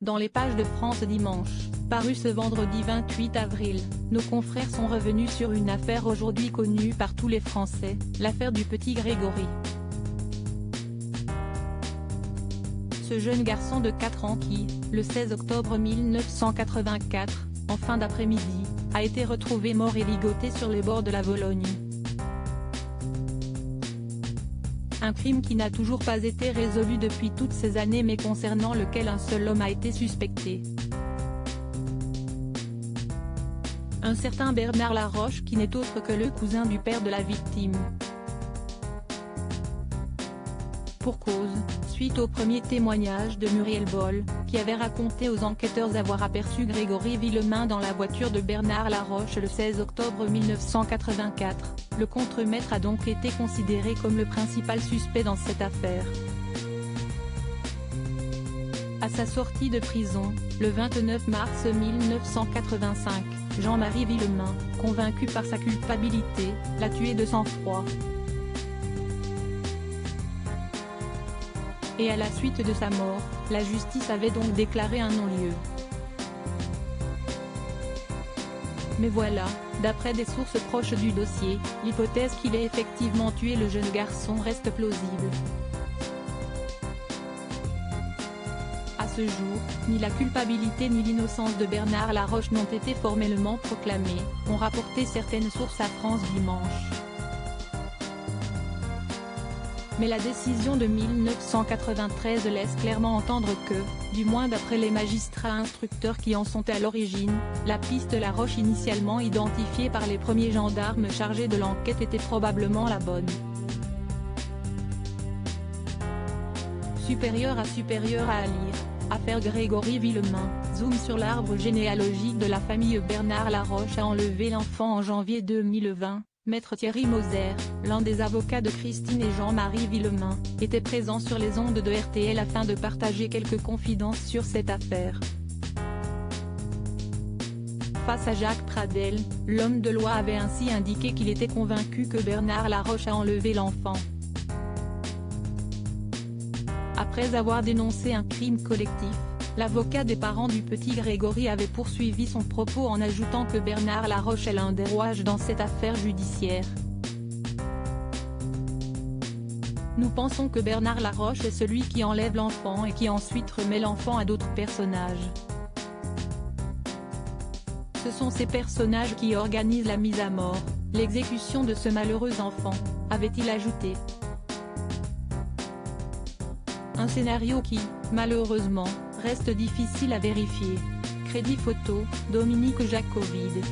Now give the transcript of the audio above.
Dans les pages de France Dimanche, paru ce vendredi 28 avril, nos confrères sont revenus sur une affaire aujourd'hui connue par tous les Français, l'affaire du petit Grégory. Ce jeune garçon de 4 ans qui, le 16 octobre 1984, en fin d'après-midi, a été retrouvé mort et ligoté sur les bords de la Vologne. Un crime qui n'a toujours pas été résolu depuis toutes ces années mais concernant lequel un seul homme a été suspecté. Un certain Bernard Laroche qui n'est autre que le cousin du père de la victime. Pour cause, suite au premier témoignage de Muriel Boll, qui avait raconté aux enquêteurs avoir aperçu Grégory Villemain dans la voiture de Bernard Laroche le 16 octobre 1984, le contremaître a donc été considéré comme le principal suspect dans cette affaire. À sa sortie de prison, le 29 mars 1985, Jean-Marie Villemain, convaincu par sa culpabilité, l'a tué de sang-froid. Et à la suite de sa mort, la justice avait donc déclaré un non-lieu. Mais voilà, d'après des sources proches du dossier, l'hypothèse qu'il ait effectivement tué le jeune garçon reste plausible. À ce jour, ni la culpabilité ni l'innocence de Bernard Laroche n'ont été formellement proclamées, ont rapporté certaines sources à France Dimanche. Mais la décision de 1993 laisse clairement entendre que, du moins d'après les magistrats instructeurs qui en sont à l'origine, la piste Laroche initialement identifiée par les premiers gendarmes chargés de l'enquête était probablement la bonne. Supérieur à lire, affaire Grégory Villemain, zoom sur l'arbre généalogique de la famille Bernard Laroche a enlevé l'enfant en janvier 2020. Maître Thierry Moser, l'un des avocats de Christine et Jean-Marie Villemain, était présent sur les ondes de RTL afin de partager quelques confidences sur cette affaire. Face à Jacques Pradel, l'homme de loi avait ainsi indiqué qu'il était convaincu que Bernard Laroche a enlevé l'enfant. Après avoir dénoncé un crime collectif, l'avocat des parents du petit Grégory avait poursuivi son propos en ajoutant que Bernard Laroche est l'un des rouages dans cette affaire judiciaire. Nous pensons que Bernard Laroche est celui qui enlève l'enfant et qui ensuite remet l'enfant à d'autres personnages. Ce sont ces personnages qui organisent la mise à mort, l'exécution de ce malheureux enfant, avait-il ajouté. Un scénario qui, malheureusement, reste difficile à vérifier. Crédit photo, Dominique Jacovide.